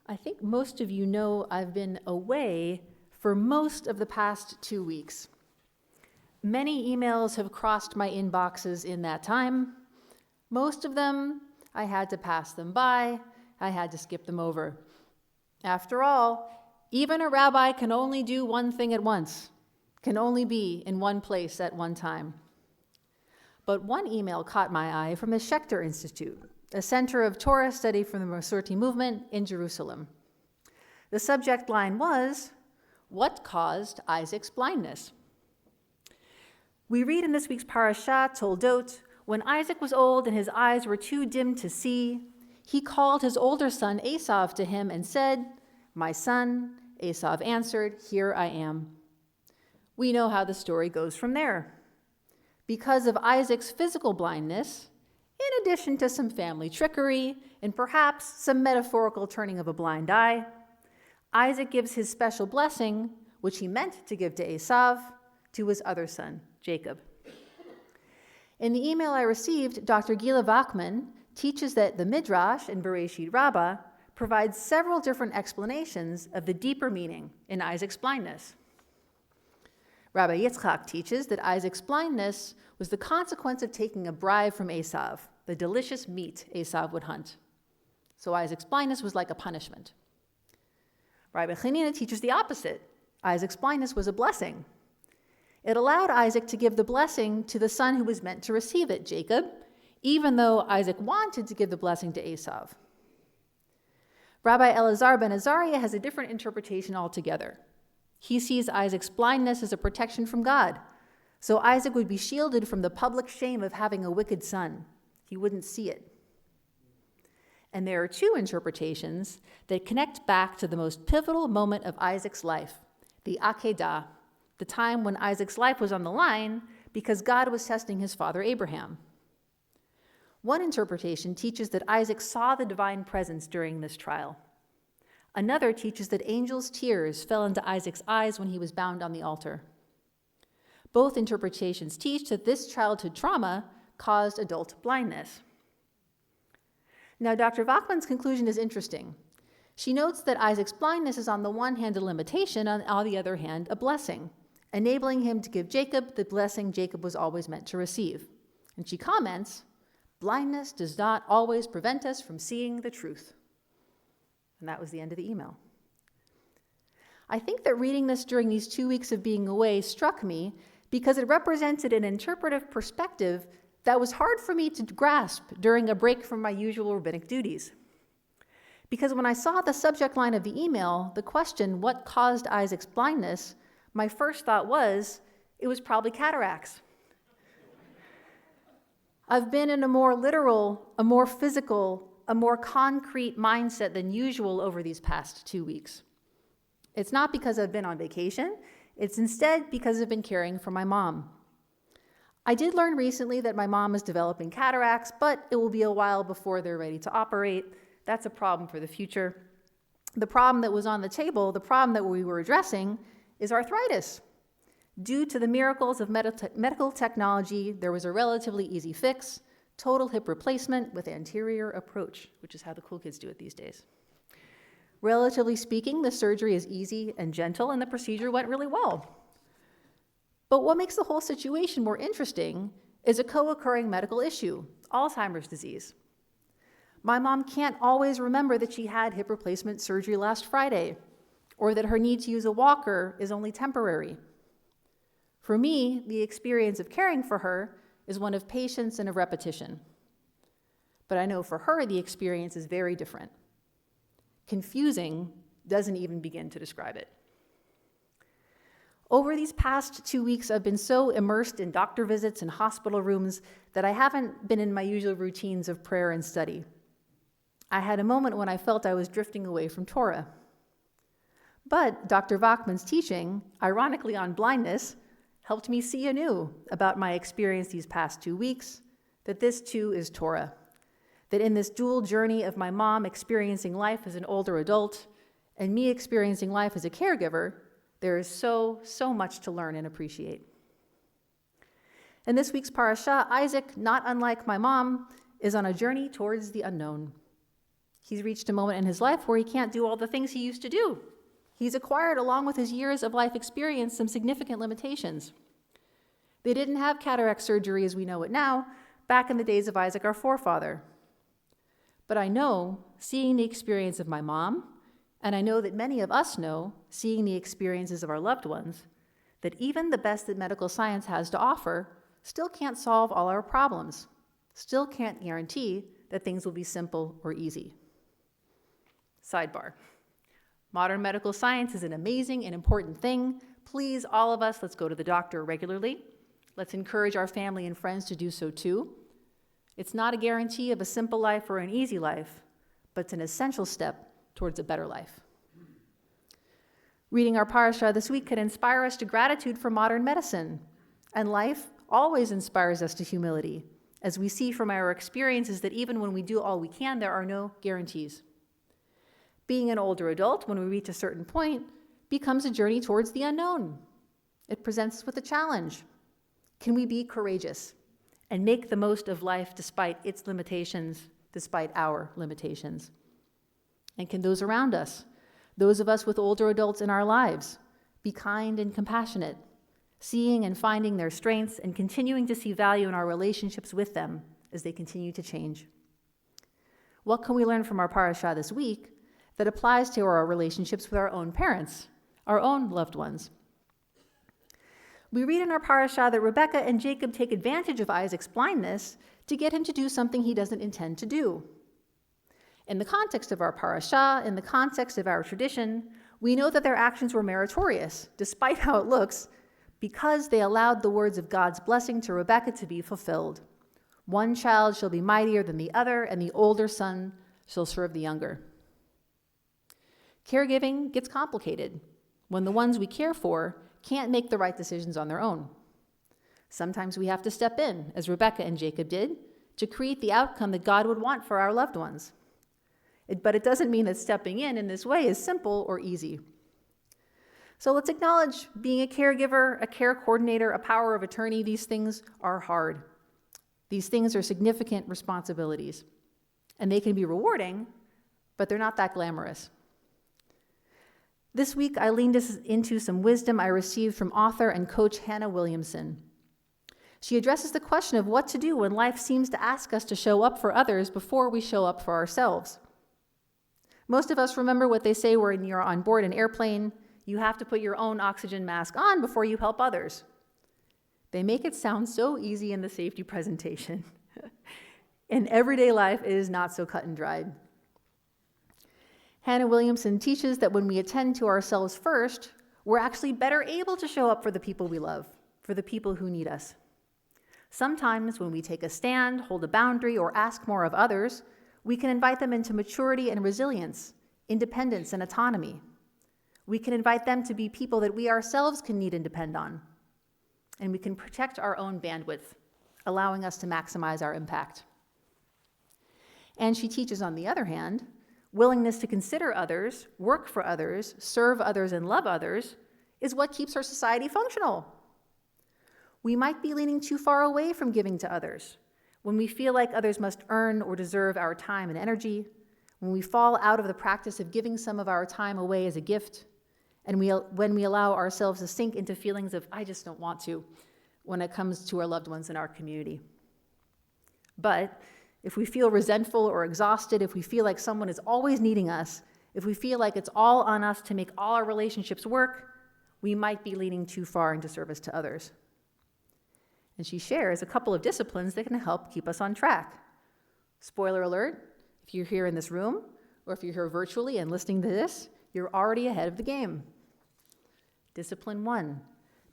I think most of you know I've been away for most of the past 2 weeks. Many emails have crossed my inboxes in that time. Most of them, I had to pass them by. I had to skip them over. After all, even a rabbi can only do one thing at once, can only be in one place at one time. But one email caught my eye from the Schechter Institute, a center of Torah study from the Masorti movement in Jerusalem. The subject line was, "What caused Isaac's blindness?" We read in this week's parasha, Toldot, when Isaac was old and his eyes were too dim to see, he called his older son Esav to him and said, "My son." Esav answered, "Here I am." We know how the story goes from there. Because of Isaac's physical blindness, in addition to some family trickery and perhaps some metaphorical turning of a blind eye, Isaac gives his special blessing, which he meant to give to Esav, to his other son, Jacob. In the email I received, Dr. Gila Wachman teaches that the Midrash in Bereshit Rabbah provides several different explanations of the deeper meaning in Isaac's blindness. Rabbi Yitzchak teaches that Isaac's blindness was the consequence of taking a bribe from Esav, the delicious meat Esav would hunt. So Isaac's blindness was like a punishment. Rabbi Chanina teaches the opposite. Isaac's blindness was a blessing. It allowed Isaac to give the blessing to the son who was meant to receive it, Jacob, even though Isaac wanted to give the blessing to Esav. Rabbi Elazar ben Azariah has a different interpretation altogether. He sees Isaac's blindness as a protection from God, so Isaac would be shielded from the public shame of having a wicked son. He wouldn't see it. And there are two interpretations that connect back to the most pivotal moment of Isaac's life, the Akedah, the time when Isaac's life was on the line because God was testing his father Abraham. One interpretation teaches that Isaac saw the divine presence during this trial. Another teaches that angels' tears fell into Isaac's eyes when he was bound on the altar. Both interpretations teach that this childhood trauma caused adult blindness. Now, Dr. Wachman's conclusion is interesting. She notes that Isaac's blindness is on the one hand a limitation, on the other hand a blessing, enabling him to give Jacob the blessing Jacob was always meant to receive. And she comments, "Blindness does not always prevent us from seeing the truth." And that was the end of the email. I think that reading this during these 2 weeks of being away struck me because it represented an interpretive perspective that was hard for me to grasp during a break from my usual rabbinic duties. Because when I saw the subject line of the email, the question, "What caused Isaac's blindness?" my first thought was, it was probably cataracts. I've been in a more literal, a more physical, a more concrete mindset than usual over these past 2 weeks. It's not because I've been on vacation, it's instead because I've been caring for my mom. I did learn recently that my mom is developing cataracts, but it will be a while before they're ready to operate. That's a problem for the future. The problem that was on the table, the problem that we were addressing, is arthritis. Due to the miracles of medical technology, there was a relatively easy fix: total hip replacement with anterior approach, which is how the cool kids do it these days. Relatively speaking, the surgery is easy and gentle, and the procedure went really well. But what makes the whole situation more interesting is a co-occurring medical issue: Alzheimer's disease. My mom can't always remember that she had hip replacement surgery last Friday, or that her need to use a walker is only temporary. For me, the experience of caring for her is one of patience and of repetition. But I know for her, the experience is very different. Confusing doesn't even begin to describe it. Over these past 2 weeks, I've been so immersed in doctor visits and hospital rooms that I haven't been in my usual routines of prayer and study. I had a moment when I felt I was drifting away from Torah. But Dr. Wachman's teaching, ironically on blindness, helped me see anew about my experience these past 2 weeks, that this too is Torah. That in this dual journey of my mom experiencing life as an older adult and me experiencing life as a caregiver, there is so much to learn and appreciate. In this week's parasha, Isaac, not unlike my mom, is on a journey towards the unknown. He's reached a moment in his life where he can't do all the things he used to do. He's acquired, along with his years of life experience, some significant limitations. They didn't have cataract surgery as we know it now, back in the days of Isaac, our forefather. But I know, seeing the experience of my mom, and I know that many of us know, seeing the experiences of our loved ones, that even the best that medical science has to offer still can't solve all our problems, still can't guarantee that things will be simple or easy. Sidebar. Modern medical science is an amazing and important thing. Please, all of us, let's go to the doctor regularly. Let's encourage our family and friends to do so too. It's not a guarantee of a simple life or an easy life, but it's an essential step towards a better life. Reading our parasha this week can inspire us to gratitude for modern medicine, and life always inspires us to humility, as we see from our experiences that even when we do all we can, there are no guarantees. Being an older adult, when we reach a certain point, becomes a journey towards the unknown. It presents us with a challenge. Can we be courageous and make the most of life despite its limitations, despite our limitations? And can those around us, those of us with older adults in our lives, be kind and compassionate, seeing and finding their strengths and continuing to see value in our relationships with them as they continue to change? What can we learn from our parasha this week that applies to our relationships with our own parents, our own loved ones? We read in our parasha that Rebekah and Jacob take advantage of Isaac's blindness to get him to do something he doesn't intend to do. In the context of our parasha, in the context of our tradition, we know that their actions were meritorious, despite how it looks, because they allowed the words of God's blessing to Rebekah to be fulfilled. One child shall be mightier than the other, and the older son shall serve the younger. Caregiving gets complicated when the ones we care for can't make the right decisions on their own. Sometimes we have to step in, as Rebekah and Jacob did, to create the outcome that God would want for our loved ones. But it doesn't mean that stepping in this way is simple or easy. So let's acknowledge being a caregiver, a care coordinator, a power of attorney. These things are hard. These things are significant responsibilities. And they can be rewarding, but they're not that glamorous. This week, I leaned into some wisdom I received from author and coach Hannah Williamson. She addresses the question of what to do when life seems to ask us to show up for others before we show up for ourselves. Most of us remember what they say when you're on board an airplane. You have to put your own oxygen mask on before you help others. They make it sound so easy in the safety presentation. In everyday life, it is not so cut and dried. Hannah Williamson teaches that when we attend to ourselves first, we're actually better able to show up for the people we love, for the people who need us. Sometimes when we take a stand, hold a boundary, or ask more of others, we can invite them into maturity and resilience, independence and autonomy. We can invite them to be people that we ourselves can need and depend on. And we can protect our own bandwidth, allowing us to maximize our impact. And she teaches, on the other hand, willingness to consider others, work for others, serve others, and love others is what keeps our society functional. We might be leaning too far away from giving to others, when we feel like others must earn or deserve our time and energy, when we fall out of the practice of giving some of our time away as a gift, and when we allow ourselves to sink into feelings of, I just don't want to, when it comes to our loved ones in our community. But if we feel resentful or exhausted, if we feel like someone is always needing us, if we feel like it's all on us to make all our relationships work, we might be leaning too far into service to others. And she shares a couple of disciplines that can help keep us on track. Spoiler alert, if you're here in this room, or if you're here virtually and listening to this, you're already ahead of the game. Discipline 1,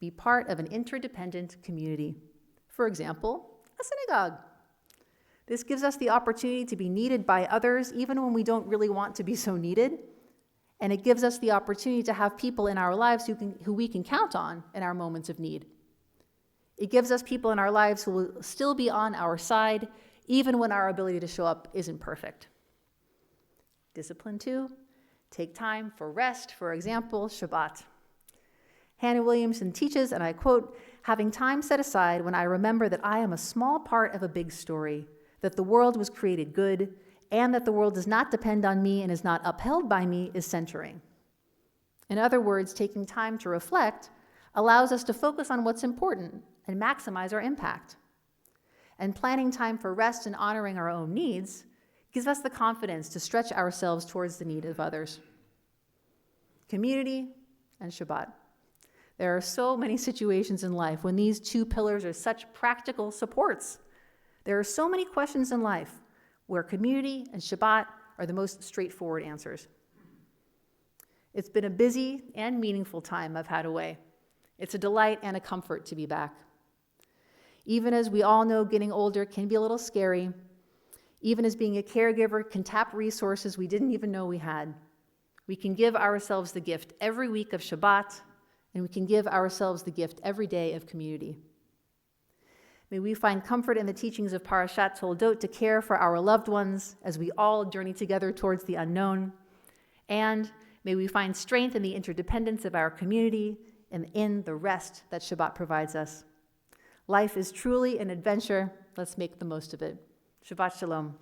be part of an interdependent community. For example, a synagogue. This gives us the opportunity to be needed by others, even when we don't really want to be so needed. And it gives us the opportunity to have people in our lives who we can count on in our moments of need. It gives us people in our lives who will still be on our side, even when our ability to show up isn't perfect. Discipline 2, take time for rest, for example, Shabbat. Hannah Williamson teaches, and I quote, having time set aside when I remember that I am a small part of a big story, that the world was created good, and that the world does not depend on me and is not upheld by me is centering. In other words, taking time to reflect allows us to focus on what's important and maximize our impact. And planning time for rest and honoring our own needs gives us the confidence to stretch ourselves towards the need of others. Community and Shabbat. There are so many situations in life when these two pillars are such practical supports. There are so many questions in life where community and Shabbat are the most straightforward answers. It's been a busy and meaningful time I've had away. It's a delight and a comfort to be back. Even as we all know, getting older can be a little scary, even as being a caregiver can tap resources we didn't even know we had. We can give ourselves the gift every week of Shabbat, and we can give ourselves the gift every day of community. May we find comfort in the teachings of Parashat Toldot to care for our loved ones as we all journey together towards the unknown. And may we find strength in the interdependence of our community and in the rest that Shabbat provides us. Life is truly an adventure. Let's make the most of it. Shabbat Shalom.